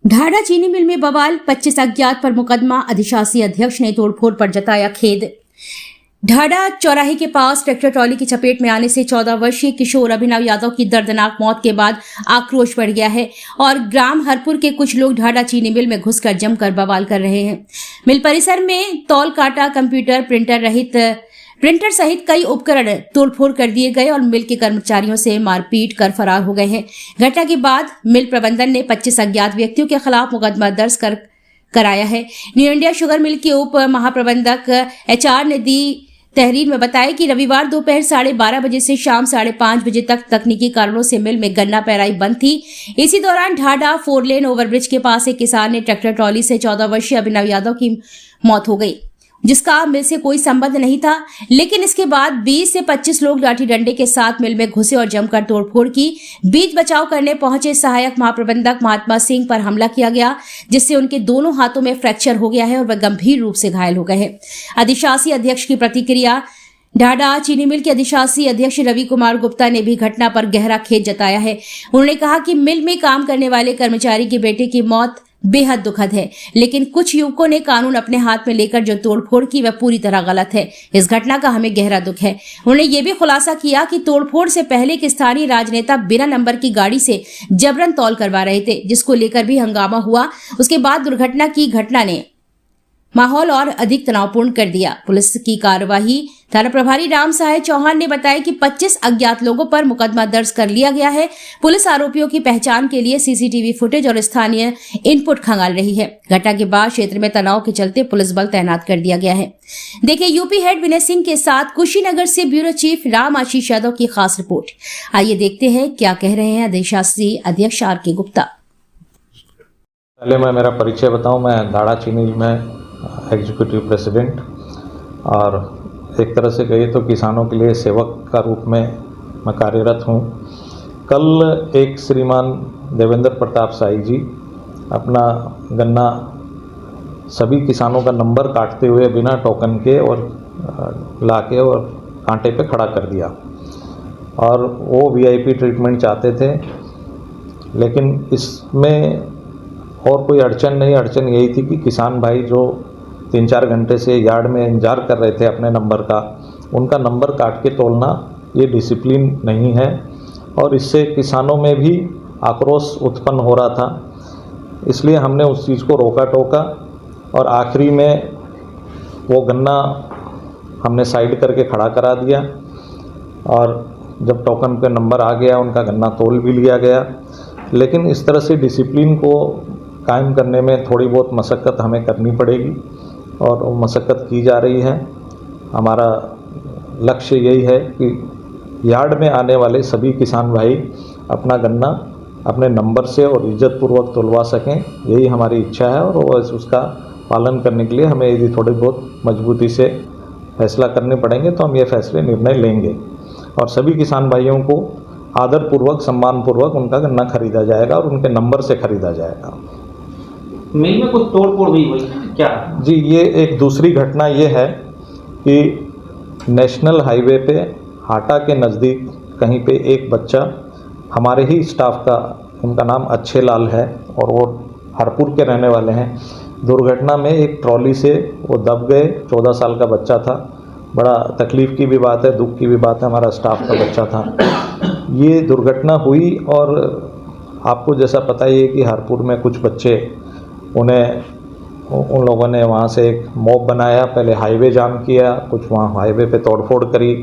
ढाडा चीनी मिल में बवाल, 25 अज्ञात पर मुकदमा, अधिशासी अध्यक्ष ने तोड़फोड़ पर जताया खेद। ढाडा चौराहे के पास ट्रैक्टर ट्रॉली की चपेट में आने से 14 वर्षीय किशोर अभिनव यादव की दर्दनाक मौत के बाद आक्रोश बढ़ गया है और ग्राम हरपुर के कुछ लोग ढाडा चीनी मिल में घुसकर जमकर बवाल कर रहे हैं। मिल परिसर में तौल काटा, कंप्यूटर, प्रिंटर सहित कई उपकरण तोड़फोड़ कर दिए गए और मिल के कर्मचारियों से मारपीट कर फरार हो गए हैं। घटना के बाद मिल प्रबंधन ने 25 अज्ञात व्यक्तियों के खिलाफ मुकदमा दर्ज कराया है। न्यू इंडिया शुगर मिल के उप महाप्रबंधक HR ने दी तहरीर में बताया कि रविवार दोपहर 12:30 बजे से शाम 5:30 बजे तक तकनीकी कारणों से मिल में गन्ना पेराई बंद थी। इसी दौरान ढाडा 4 लेन ओवरब्रिज के पास एक किसान ने ट्रैक्टर ट्रॉली से 14 वर्षीय अभिनव यादव की मौत हो गई, जिसका मिल से कोई संबंध नहीं था। लेकिन इसके बाद 20 से 25 लोग लाठी डंडे के साथ मिल में घुसे और जमकर तोड़फोड़ की। बीच बचाव करने पहुंचे सहायक महाप्रबंधक महात्मा सिंह पर हमला किया गया, जिससे उनके दोनों हाथों में फ्रैक्चर हो गया है और वह गंभीर रूप से घायल हो गए हैं। अधिशासी अध्यक्ष की प्रतिक्रिया। ढाडा चीनी मिल के अधिशासी अध्यक्ष रवि कुमार गुप्ता ने भी घटना पर गहरा खेद जताया है। उन्होंने कहा कि मिल में काम करने वाले कर्मचारी के बेटे की मौत बेहद दुखद है, लेकिन कुछ युवकों ने कानून अपने हाथ में लेकर जो तोड़फोड़ की वह पूरी तरह गलत है। इस घटना का हमें गहरा दुख है। उन्होंने ये भी खुलासा किया कि तोड़फोड़ से पहले एक स्थानीय राजनेता बिना नंबर की गाड़ी से जबरन तौल करवा रहे थे, जिसको लेकर भी हंगामा हुआ। उसके बाद दुर्घटना की घटना ने माहौल और अधिक तनावपूर्ण कर दिया। पुलिस की कार्यवाही। थाना प्रभारी राम सहाय चौहान ने बताया कि 25 अज्ञात लोगों पर मुकदमा दर्ज कर लिया गया है। पुलिस आरोपियों की पहचान के लिए CCTV फुटेज और स्थानीय इनपुट खंगाल रही है। घटना के बाद क्षेत्र में तनाव के चलते पुलिस बल तैनात कर दिया गया है। देखिए यूपी हेड विनय सिंह के साथ कुशीनगर से ब्यूरो चीफ राम आशीष यादव की खास रिपोर्ट। आइए देखते हैं क्या कह रहे हैं अधिशासी अध्यक्ष RK गुप्ता। पहले मैं मेरा परिचय बताऊं। मैं ढाडा चीनी मिल में एग्जीक्यूटिव प्रेसिडेंट और एक तरह से कहिए तो किसानों के लिए सेवक का रूप में मैं कार्यरत हूं। कल एक श्रीमान देवेंद्र प्रताप साई जी अपना गन्ना सभी किसानों का नंबर काटते हुए बिना टोकन के और लाके और कांटे पे खड़ा कर दिया और वो VIP ट्रीटमेंट चाहते थे, लेकिन इसमें और कोई अड़चन नहीं। अड़चन यही थी कि किसान भाई जो 3-4 घंटे से यार्ड में इंतजार कर रहे थे अपने नंबर का, उनका नंबर काट के तोलना ये डिसिप्लिन नहीं है और इससे किसानों में भी आक्रोश उत्पन्न हो रहा था। इसलिए हमने उस चीज़ को रोका टोका और आखिरी में वो गन्ना हमने साइड करके खड़ा करा दिया और जब टोकन पे नंबर आ गया उनका गन्ना तोल भी लिया गया। लेकिन इस तरह से डिसिप्लिन को कायम करने में थोड़ी बहुत मशक्क़त हमें करनी पड़ेगी और वो मशक्क़त की जा रही है। हमारा लक्ष्य यही है कि यार्ड में आने वाले सभी किसान भाई अपना गन्ना अपने नंबर से और इज्जतपूर्वक तोलवा सकें, यही हमारी इच्छा है। और उसका पालन करने के लिए हमें यदि थोड़ी बहुत मजबूती से फैसला करने पड़ेंगे तो हम ये फैसले निर्णय लेंगे और सभी किसान भाइयों को आदरपूर्वक सम्मानपूर्वक उनका गन्ना खरीदा जाएगा और उनके नंबर से खरीदा जाएगा। मिल में कुछ तोड़फोड़ भी हुई क्या? जी, ये एक दूसरी घटना ये है कि नेशनल हाईवे पे हाटा के नज़दीक कहीं पे एक बच्चा हमारे ही स्टाफ का, उनका नाम अच्छे लाल है और वो हरपुर के रहने वाले हैं, दुर्घटना में एक ट्रॉली से वो दब गए। 14 साल का बच्चा था। बड़ा तकलीफ़ की भी बात है, दुख की भी बात है, हमारा स्टाफ का बच्चा था। ये दुर्घटना हुई और आपको जैसा पता ही है कि हरपुर में कुछ बच्चे, उन लोगों ने वहाँ से एक मॉब बनाया, पहले हाईवे जाम किया, कुछ वहाँ हाईवे पे तोड़फोड़ करी,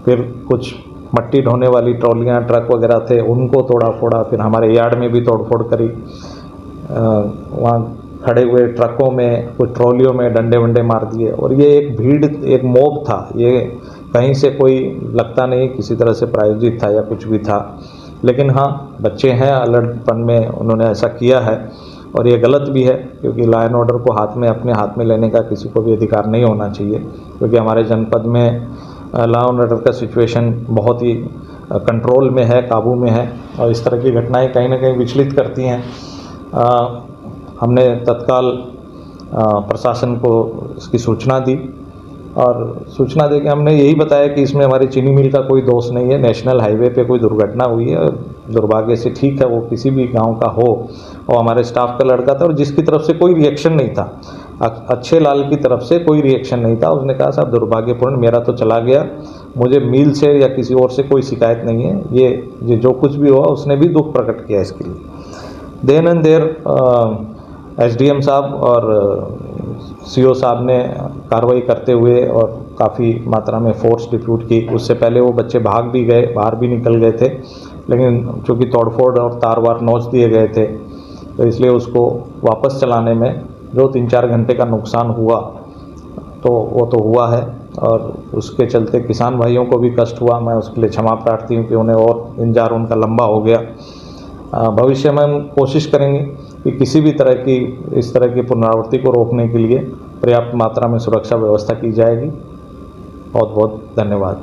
फिर कुछ मट्टी ढोने वाली ट्रॉलियाँ ट्रक वगैरह थे उनको तोड़ा फोड़ा, फिर हमारे यार्ड में भी तोड़फोड़ करी। वहाँ खड़े हुए ट्रकों में, कुछ ट्रॉलियों में डंडे वंडे मार दिए और ये एक भीड़, एक मॉब था। ये कहीं से कोई लगता नहीं किसी तरह से प्रायोजित था या कुछ भी था, लेकिन हाँ बच्चे हैं, अलर्टपन में उन्होंने ऐसा किया है और ये गलत भी है क्योंकि लॉ एंड ऑर्डर को अपने हाथ में लेने का किसी को भी अधिकार नहीं होना चाहिए, क्योंकि हमारे जनपद में लॉ एंड ऑर्डर का सिचुएशन बहुत ही कंट्रोल में है, काबू में है और इस तरह की घटनाएं कहीं ना कहीं विचलित करती हैं। हमने तत्काल प्रशासन को इसकी सूचना दी और सूचना देके हमने यही बताया कि इसमें हमारी चीनी मिल का कोई दोष नहीं है, नेशनल हाईवे पे कोई दुर्घटना हुई है। दुर्भाग्य से, ठीक है वो किसी भी गांव का हो, और हमारे स्टाफ का लड़का था और जिसकी तरफ से कोई रिएक्शन नहीं था, अच्छे लाल की तरफ से कोई रिएक्शन नहीं था। उसने कहा साहब दुर्भाग्यपूर्ण, मेरा तो चला गया, मुझे मील से या किसी और से कोई शिकायत नहीं है, ये जो कुछ भी हुआ उसने भी दुख प्रकट किया इसके लिए। देन एंड देयर एसडीएम साहब और सीओ साहब ने कार्रवाई करते हुए और काफ़ी मात्रा में फोर्स डिप्यूट की। उससे पहले वो बच्चे भाग भी गए, बाहर भी निकल गए थे, लेकिन चूँकि तोड़फोड़ और तार वार नोच दिए गए थे, तो इसलिए उसको वापस चलाने में जो 3-4 घंटे का नुकसान हुआ तो वो तो हुआ है, और उसके चलते किसान भाइयों को भी कष्ट हुआ। मैं उसके लिए क्षमा प्रार्थी हूँ कि उन्हें और इंतजार उनका लंबा हो गया। भविष्य में हम कोशिश करेंगे कि किसी भी तरह की इस तरह की पुनरावृत्ति को रोकने के लिए पर्याप्त मात्रा में सुरक्षा व्यवस्था की जाएगी। बहुत बहुत धन्यवाद।